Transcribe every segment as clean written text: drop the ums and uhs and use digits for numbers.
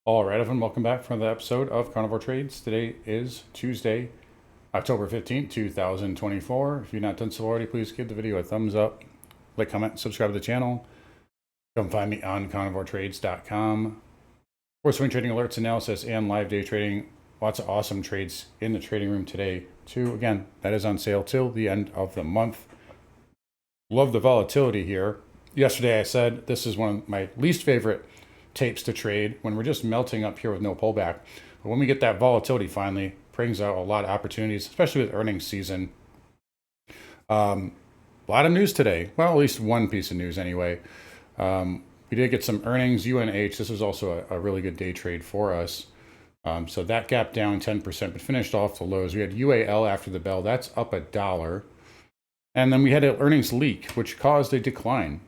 All right, everyone, welcome back for another episode of Carnivore Trades. Today is Tuesday, October 15th, 2024. If you're not done so already, please give the video a thumbs up, like, comment, subscribe to the channel. Come find me on carnivoretrades.com for swing trading alerts, analysis, and live day trading. Lots of awesome trades in the trading room today, too. Again, that is on sale till the end of the month. Love the volatility here. Yesterday I said this is one of my least favorite tapes to trade when we're just melting up here with no pullback. But when we get that volatility finally, brings out a lot of opportunities, especially with earnings season. A lot of news today. Well, at least one piece of news anyway. We did get some earnings. UNH, this was also a really good day trade for us. So that gap down 10%, but finished off the lows. We had UAL after the bell. That's up $1. And then we had an earnings leak, which caused a decline.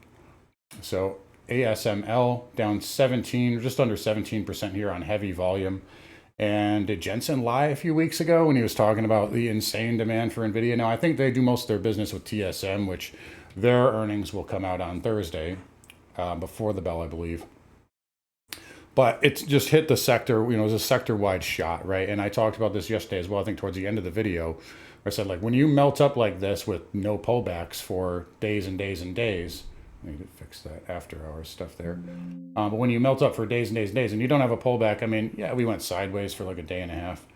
So ASML down 17, just under 17% here on heavy volume. And did Jensen lie a few weeks ago when he was talking about the insane demand for NVIDIA? Now, I think they do most of their business with TSM, which their earnings will come out on Thursday, before the bell, I believe. But it's just hit the sector, it was a sector-wide shot, right? And I talked about this yesterday as well, I think towards the end of the video. I said, like, when you melt up like this with no pullbacks for days and days and days, I need to fix that after hours stuff there. But when you melt up for days and days and days and you don't have a pullback, I mean, yeah, we went sideways for like a day and a half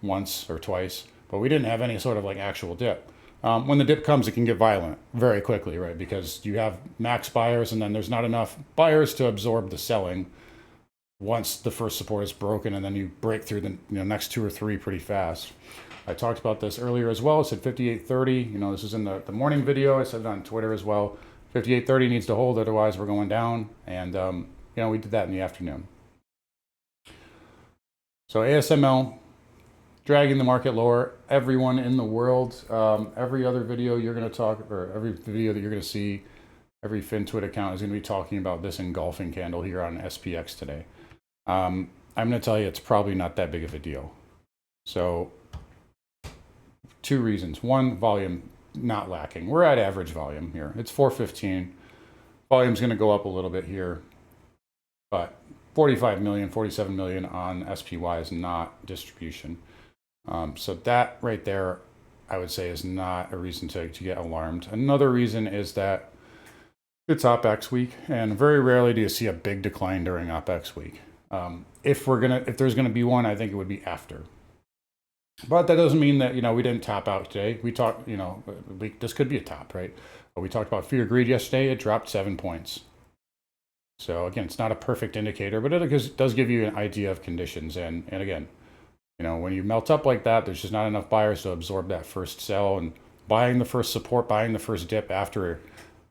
once or twice, but we didn't have any sort of like actual dip. When the dip comes, it can get violent very quickly, right? Because you have max buyers and then there's not enough buyers to absorb the selling once the first support is broken, and then you break through the next two or three pretty fast. I talked about this earlier as well. I said 58.30. This is in the morning video. I said it on Twitter as well. 58.30 needs to hold, otherwise we're going down. And, we did that in the afternoon. So ASML, dragging the market lower. Everyone in the world, every other video you're going to talk, or every video that you're going to see, every FinTwit account is going to be talking about this engulfing candle here on SPX today. I'm going to tell you it's probably not that big of a deal. So, two reasons. One, volume not lacking. We're at average volume here. It's 415. Volume's going to go up a little bit here, but 45 million, 47 million on SPY is not distribution. So that right there, I would say, is not a reason to get alarmed. Another reason is that it's OPEX week, and very rarely do you see a big decline during OPEX week. If there's gonna be one, I think it would be after. But that doesn't mean that we didn't top out today. We talked, this could be a top, right? But we talked about fear greed yesterday. It dropped 7 points. So again, it's not a perfect indicator, but it does give you an idea of conditions. And again, when you melt up like that, there's just not enough buyers to absorb that first sell, and buying the first support, buying the first dip after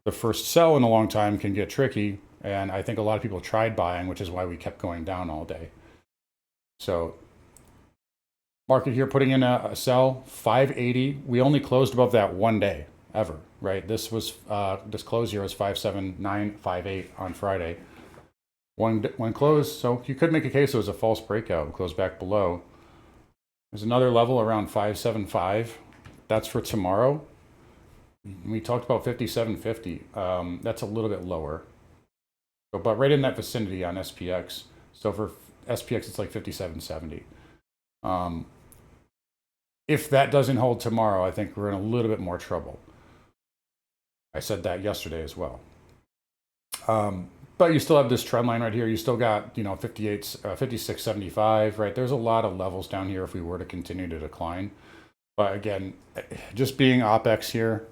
the first sell in a long time can get tricky. And I think a lot of people tried buying, which is why we kept going down all day. So market here putting in a sell, 580. We only closed above that one day ever, right? This close here was 579.58 on Friday. One close, so you could make a case it was a false breakout and close back below. There's another level around 575. That's for tomorrow. We talked about 57.50. That's a little bit lower. So, but right in that vicinity on SPX. So for SPX, it's like 57.70. If that doesn't hold tomorrow, I think we're in a little bit more trouble. I said that yesterday as well. But you still have this trend line right here. You still got, 56.75, right? There's a lot of levels down here if we were to continue to decline. But again, just being OPEX here,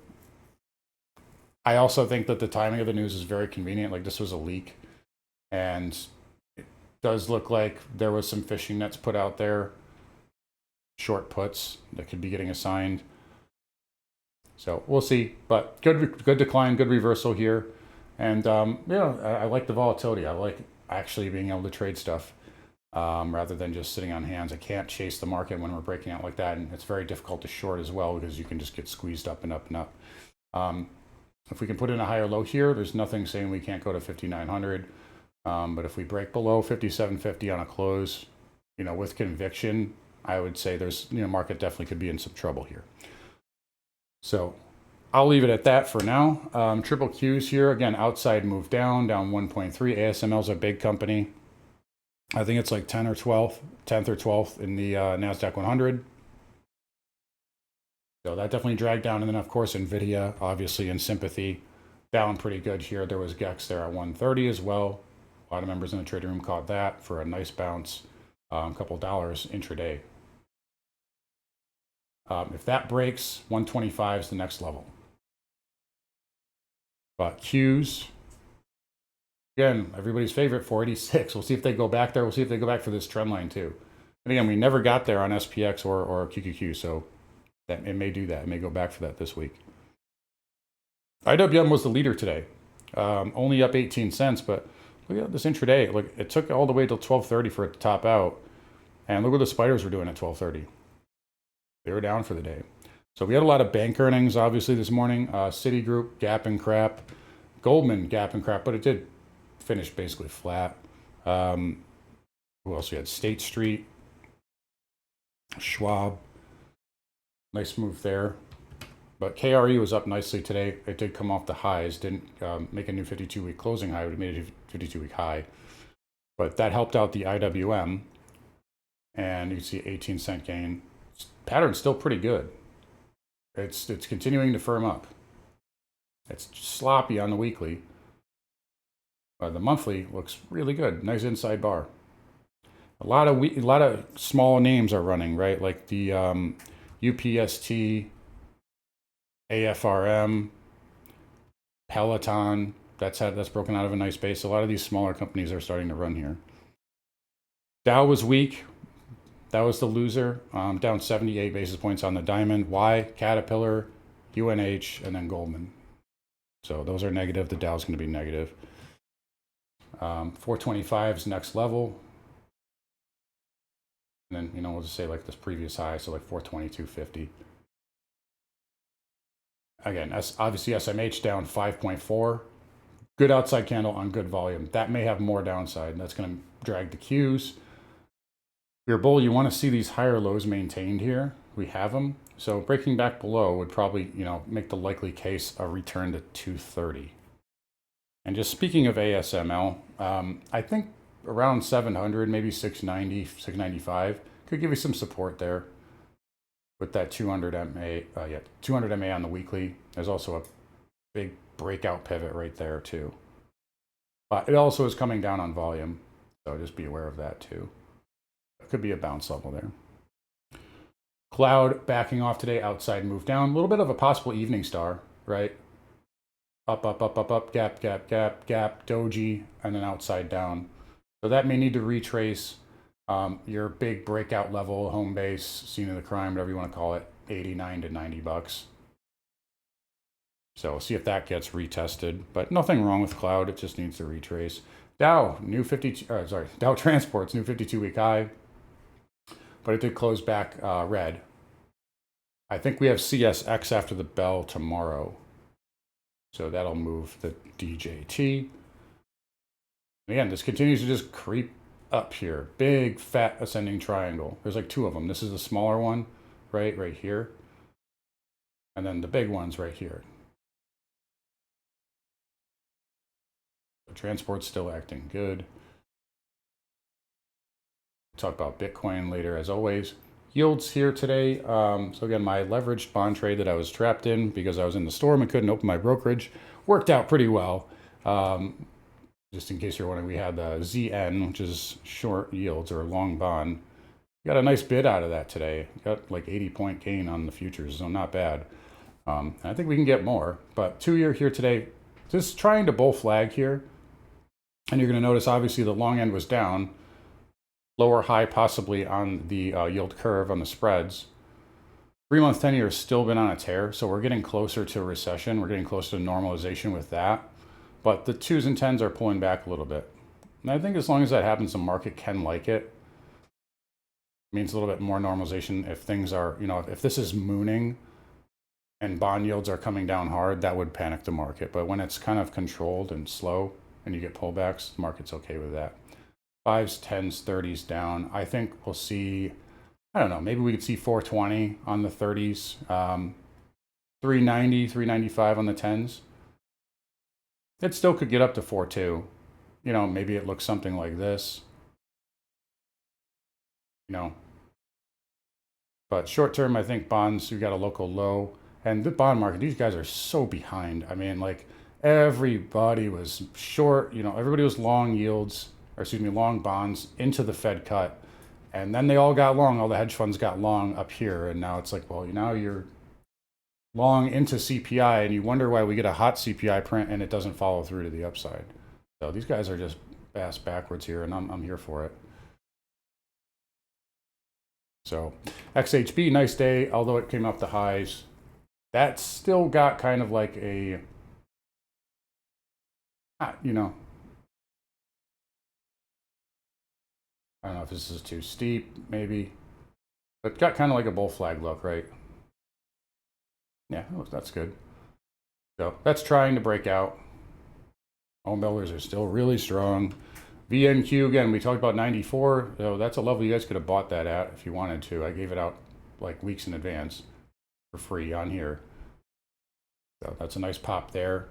I also think that the timing of the news is very convenient. Like, this was a leak, and it does look like there was some fishing nets put out there, short puts that could be getting assigned. So we'll see, but good decline, good reversal here. And, I like the volatility. I like actually being able to trade stuff rather than just sitting on hands. I can't chase the market when we're breaking out like that, and it's very difficult to short as well because you can just get squeezed up and up and up. If we can put in a higher low here, there's nothing saying we can't go to 5,900. But if we break below 57.50 on a close, with conviction, I would say there's, market definitely could be in some trouble here. So I'll leave it at that for now. Triple Qs here, again, outside move down 1.3. ASML is a big company. I think it's like 10th or 12th in the NASDAQ 100. So that definitely dragged down. And then, of course, NVIDIA, obviously in sympathy, down pretty good here. There was GEX there at 130 as well. A lot of members in the trading room caught that for a nice bounce, a couple dollars intraday. If that breaks, 125 is the next level. But Qs, again, everybody's favorite, 486. We'll see if they go back there. We'll see if they go back for this trend line too. And again, we never got there on SPX or QQQ, so that it may do that. It may go back for that this week. IWM was the leader today, only up 18 cents, but look at this intraday. Look, it took all the way till 12:30 for it to top out, and look what the spiders were doing at 12:30. They were down for the day. So we had a lot of bank earnings, obviously, this morning. Citigroup, Gap and crap. Goldman, Gap and crap, but it did finish basically flat. Who else? We had State Street, Schwab. Nice move there. But KRE was up nicely today. It did come off the highs, didn't make a new 52-week closing high. It made a 52-week high. But that helped out the IWM. And you can see 18-cent gain. Pattern's still pretty good. It's continuing to firm up. It's sloppy on the weekly. The monthly looks really good. Nice inside bar. A lot of small names are running, right? Like the UPST, AFRM, Peloton. That's broken out of a nice base. A lot of these smaller companies are starting to run here. Dow was weak. That was the loser, down 78 basis points on the diamond. Y, Caterpillar, UNH, and then Goldman. So those are negative. The Dow's going to be negative. 425 is next level. And then, we'll just say like this previous high, so like 422.50. Again, obviously SMH down 5.4. Good outside candle on good volume. That may have more downside. That's going to drag the Qs. Your bull, you want to see these higher lows maintained here. We have them. So breaking back below would probably, make the likely case a return to 230. And just speaking of ASML, I think around 700, maybe 690, 695 could give you some support there with that 200 MA. 200 MA on the weekly. There's also a big breakout pivot right there too. But it also is coming down on volume, so just be aware of that too. Could be a bounce level there. Cloud backing off today, outside move down. A little bit of a possible evening star, right? Up, up, up, up, up, gap, gap, gap, gap, doji, and then outside down. So that may need to retrace your big breakout level, home base, scene of the crime, whatever you want to call it, 89 to 90 bucks. So see if that gets retested. But nothing wrong with Cloud. It just needs to retrace. Dow, Dow Transport's new 52-week high. But it did close back red. I think we have CSX after the bell tomorrow. So that'll move the DJT. Again, this continues to just creep up here. Big, fat ascending triangle. There's like two of them. This is the smaller one, right here. And then the big one's right here. The transport's still acting good. Talk about Bitcoin later, as always. Yields here today. So again, my leveraged bond trade that I was trapped in because I was in the storm and couldn't open my brokerage worked out pretty well. Just in case you're wondering, we had the ZN, which is short yields or long bond. Got a nice bid out of that today. Got like 80-point gain on the futures, so not bad. I think we can get more, but 2-year here today, just trying to bull flag here. And you're going to notice, obviously, the long end was down. Lower high possibly on the yield curve on the spreads. 3-month 10-year has still been on a tear, so we're getting closer to a recession. We're getting closer to normalization with that. But the 2s and 10s are pulling back a little bit. And I think as long as that happens, the market can like it. It means a little bit more normalization. If things are, if this is mooning and bond yields are coming down hard, that would panic the market. But when it's kind of controlled and slow and you get pullbacks, the market's okay with that. 5s, 10s, 30s down. I think we'll see, I don't know, maybe we could see 420 on the 30s, 390, 395 on the 10s. It still could get up to 4.2. Maybe it looks something like this. you know. But short term, I think bonds, we got a local low. And the bond market, these guys are so behind. I mean, like everybody was short, you know, everybody was long yields, or excuse me, long bonds into the Fed cut. And then they all got long, all the hedge funds got long up here. And now it's like, well, now you're long into CPI and you wonder why we get a hot CPI print and it doesn't follow through to the upside. So these guys are just ass backwards here, and I'm here for it. So XHB, nice day, although it came up the highs. That's still got kind of like a, you know, I don't know if this is too steep, maybe. But got kind of like a bull flag look, right? Yeah, that's good. So that's trying to break out. Homebuilders are still really strong. VNQ, again, we talked about 94. So that's a level you guys could have bought that at if you wanted to. I gave it out like weeks in advance for free on here. So that's a nice pop there.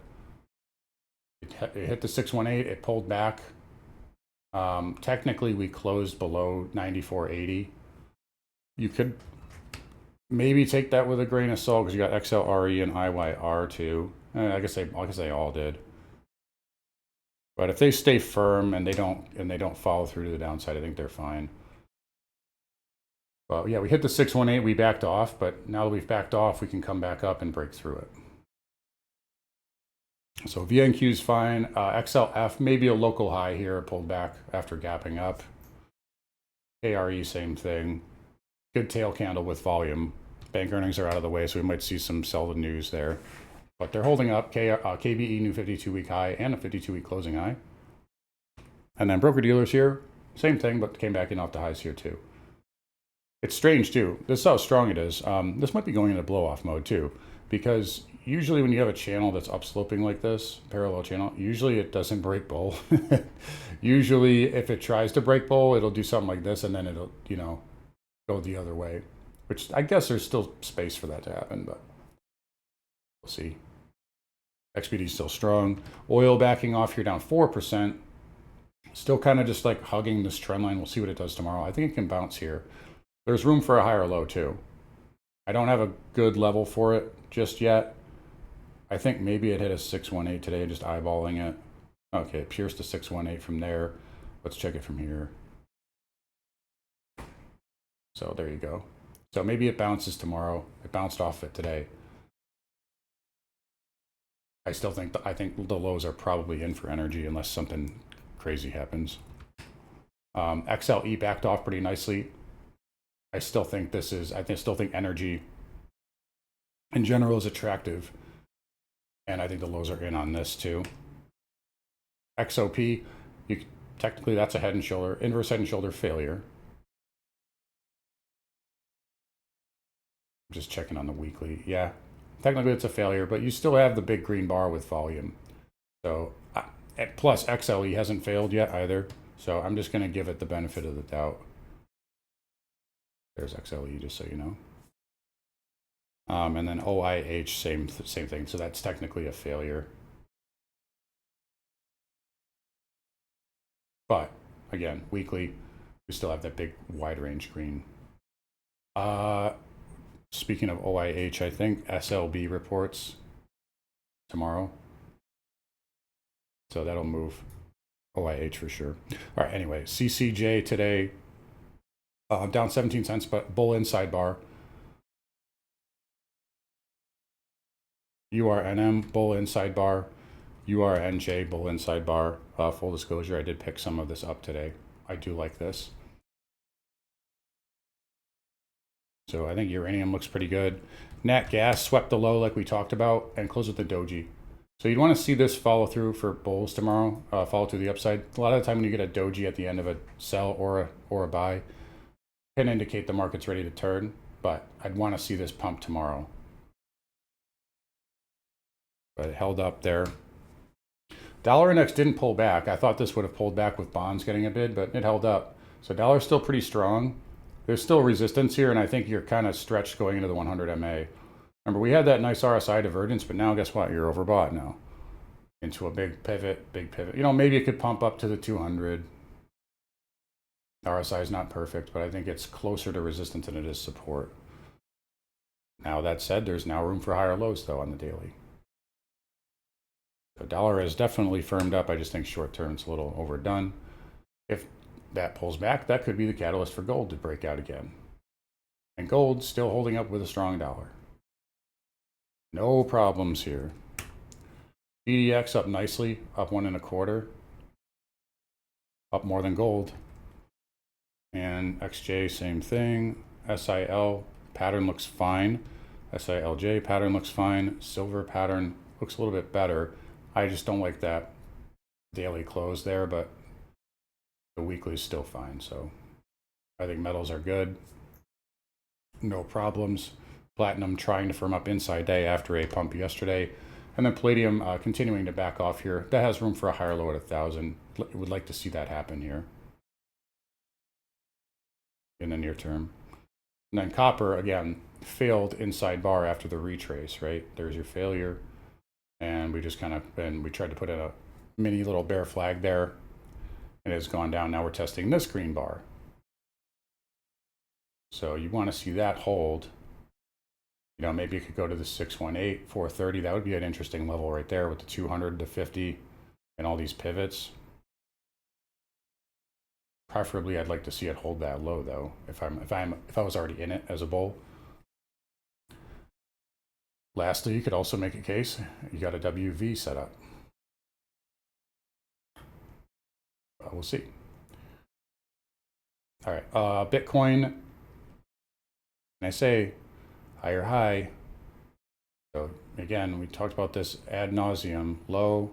It hit the 618, it pulled back. Technically, we closed below 94.80. You could maybe take that with a grain of salt because you got XLRE and IYR too. I guess they all did. But if they stay firm and they don't follow through to the downside, I think they're fine. Well, yeah, we hit the 618, we backed off, but now that we've backed off, we can come back up and break through it. So VNQ is fine. XLF, maybe a local high here, pulled back after gapping up. KRE, same thing. Good tail candle with volume. Bank earnings are out of the way, so we might see some sell the news there. But they're holding up. KBE, new 52-week high and a 52-week closing high. And then broker dealers here, same thing, but came back in off the highs here too. It's strange too. This is how strong it is. This might be going into blow-off mode too, because usually when you have a channel that's upsloping like this, parallel channel, usually it doesn't break bull. Usually if it tries to break bull, it'll do something like this and then it'll, you know, go the other way, which I guess there's still space for that to happen, but we'll see. XBD is still strong. Oil backing off here down 4%. Still kind of just like hugging this trend line. We'll see what it does tomorrow. I think it can bounce here. There's room for a higher low too. I don't have a good level for it just yet. I think maybe it hit a 618 today, just eyeballing it. Okay, it pierced a 618 from there. Let's check it from here. So there you go. So maybe it bounces tomorrow. It bounced off it today. I still think I think the lows are probably in for energy unless something crazy happens. XLE backed off pretty nicely. I still think still think energy in general is attractive. And I think the lows are in on this too. XOP, technically that's a head and shoulder, inverse head and shoulder failure. I'm just checking on the weekly. Yeah, technically it's a failure, but you still have the big green bar with volume. So, plus XLE hasn't failed yet either. So I'm just going to give it the benefit of the doubt. There's XLE, just so you know. And then OIH, same thing. So that's technically a failure. But again, weekly, we still have that big wide range green. Speaking of OIH, I think SLB reports tomorrow. So that'll move OIH for sure. All right, anyway, CCJ today, down 17 cents, but bull inside bar. URNM, bull inside bar. URNJ, bull inside bar. Full disclosure, I did pick some of this up today. I do like this. So I think uranium looks pretty good. Nat gas swept the low like we talked about and closed with the doji. So you'd want to see this follow through for bulls tomorrow, follow to the upside. A lot of the time when you get a doji at the end of a sell or a buy, can indicate the market's ready to turn, but I'd want to see this pump tomorrow. But it held up there. Dollar index didn't pull back. I thought this would have pulled back with bonds getting a bid, but it held up. So dollar's still pretty strong. There's still resistance here, and I think you're kind of stretched going into the 100 MA. Remember, we had that nice RSI divergence, but now guess what? You're overbought now. Into a big pivot, You know, maybe it could pump up to the 200. RSI is not perfect, but I think it's closer to resistance than it is support. Now that said, there's now room for higher lows though on the daily. The dollar has definitely firmed up. I just think short term it's a little overdone. If that pulls back, that could be the catalyst for gold to break out again. And gold still holding up with a strong dollar. No problems here. BDX up nicely, up 1 1/4, up more than gold. And XJ, same thing. SIL pattern looks fine. SILJ pattern looks fine. Silver pattern looks a little bit better. I just don't like that daily close there, but the weekly is still fine. So I think metals are good. No problems. Platinum trying to firm up inside day after a pump yesterday. And then palladium continuing to back off here. That has room for a higher low at 1,000. Would like to see that happen here in the near term. And then copper, again, failed inside bar after the retrace, right? There's your failure. And we just we tried to put in a mini little bear flag there. It has gone down. Now we're testing this green bar. So you want to see that hold. You know, maybe it could go to the 618, 430. That would be an interesting level right there with the 200 to 50 and all these pivots. Preferably, I'd like to see it hold that low though. If I was already in it as a bull. Lastly, you could also make a case you got a WV set up. We'll see. All right, Bitcoin. And I say higher high. So again, we talked about this ad nauseum. Low,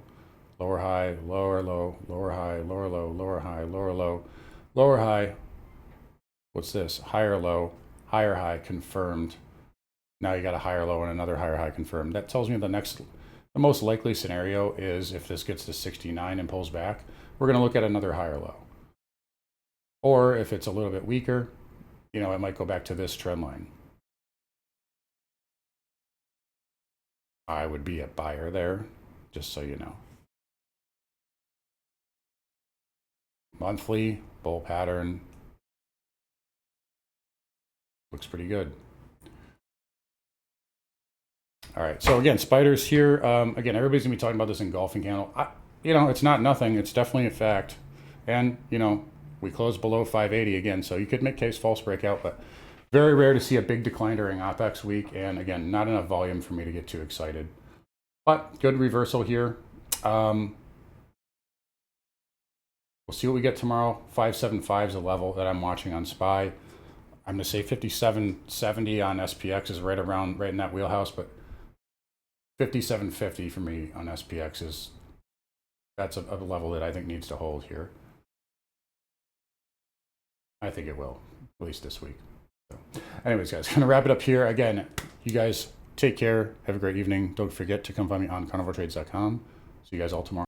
lower high, lower low, lower high, lower low, lower high, lower low, lower high. What's this? Higher low, higher high confirmed. Now you got a higher low and another higher high confirmed. That tells me the most likely scenario is if this gets to 69 and pulls back, we're going to look at another higher low. Or if it's a little bit weaker, you know, it might go back to this trend line. I would be a buyer there, just so you know. Monthly bull pattern looks pretty good. All right, so again, spiders here. Again, everybody's gonna be talking about this engulfing candle. You know, it's not nothing. It's definitely a fact. And you know, we closed below 580 again, so you could make case false breakout, but very rare to see a big decline during OPEX week. And again, not enough volume for me to get too excited. But good reversal here. We'll see what we get tomorrow. 575 is a level that I'm watching on SPY. I'm gonna say 5770 on SPX is right in that wheelhouse, but 5750 for me on SPX that's a level that I think needs to hold here. I think it will, at least this week. So, anyways, guys, gonna wrap it up here. Again, you guys take care. Have a great evening. Don't forget to come find me on carnivoretrades.com. See you guys all tomorrow.